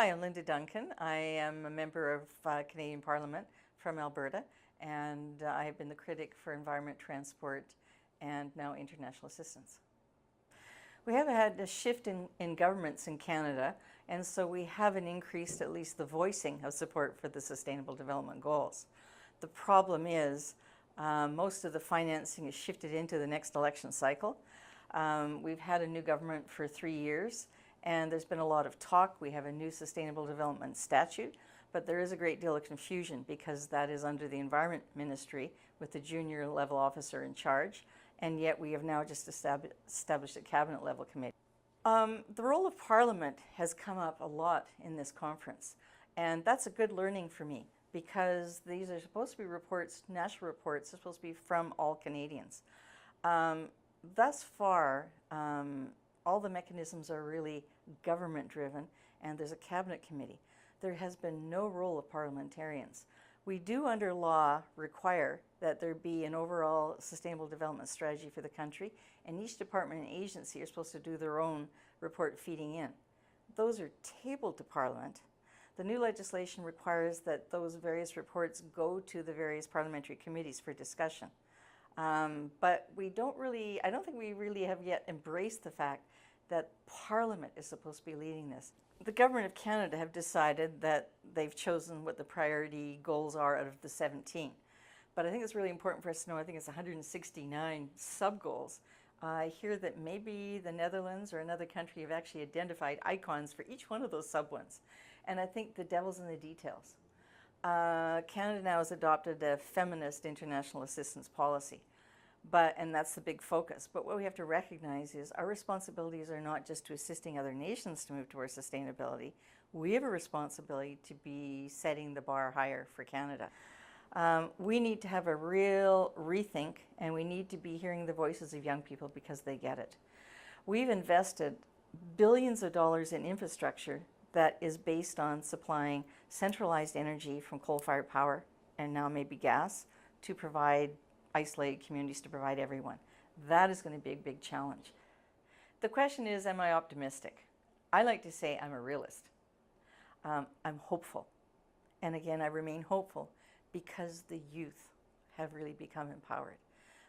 Hi, I'm Linda Duncan. I am a member of Canadian Parliament from Alberta, and I have been the critic for environment, transport, and now international assistance. We have had a shift in governments in Canada, and so we haven't increased at least the voicing of support for the Sustainable Development Goals. The problem is most of the financing is shifted into the next election cycle. We've had a new government for 3 years, and there's been a lot of talk. We have a new Sustainable Development Statute, but there is a great deal of confusion because that is under the Environment Ministry with the junior level officer in charge, and yet we have now just established a cabinet level committee. The role of Parliament has come up a lot in this conference, and that's a good learning for me because these are supposed to be reports, national reports, they're supposed to be from all Canadians. Thus far, all the mechanisms are really government driven, and there's a cabinet committee. There has been no role of parliamentarians. We do under law require that there be an overall sustainable development strategy for the country, and each department and agency are supposed to do their own report feeding in. Those are tabled to Parliament. The new legislation requires that those various reports go to the various parliamentary committees for discussion. But I don't think we really have yet embraced the fact that Parliament is supposed to be leading this. The Government of Canada have decided that they've chosen what the priority goals are out of the 17. But I think it's really important for us to know, I think it's 169 sub-goals. I hear that maybe the Netherlands or another country have actually identified icons for each one of those sub-ones. And I think the devil's in the details. Canada now has adopted a feminist international assistance policy, and that's the big focus. But what we have to recognize is our responsibilities are not just to assisting other nations to move towards sustainability. We have a responsibility to be setting the bar higher for Canada. We need to have a real rethink, and we need to be hearing the voices of young people because they get it. We've invested billions of dollars in infrastructure that is based on supplying centralized energy from coal-fired power and now maybe gas to provide isolated communities, to provide everyone. That is going to be a big challenge. The question is, am I optimistic? I like to say I'm a realist. I'm hopeful. And again, I remain hopeful because the youth have really become empowered.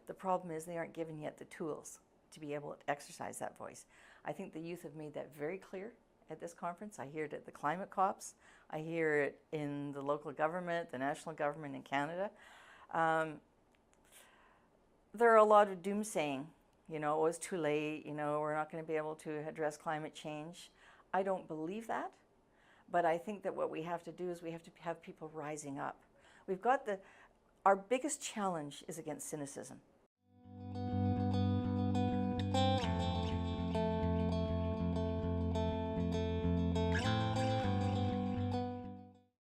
The problem is they aren't given yet the tools to be able to exercise that voice. I think the youth have made that very clear at this conference. I hear it at the climate COPs. I hear it in the local government, the national government in Canada. There are a lot of doomsaying, oh, it's too late, we're not going to be able to address climate change. I don't believe that, but I think that what we have to do is we have to have people rising up. Our biggest challenge is against cynicism.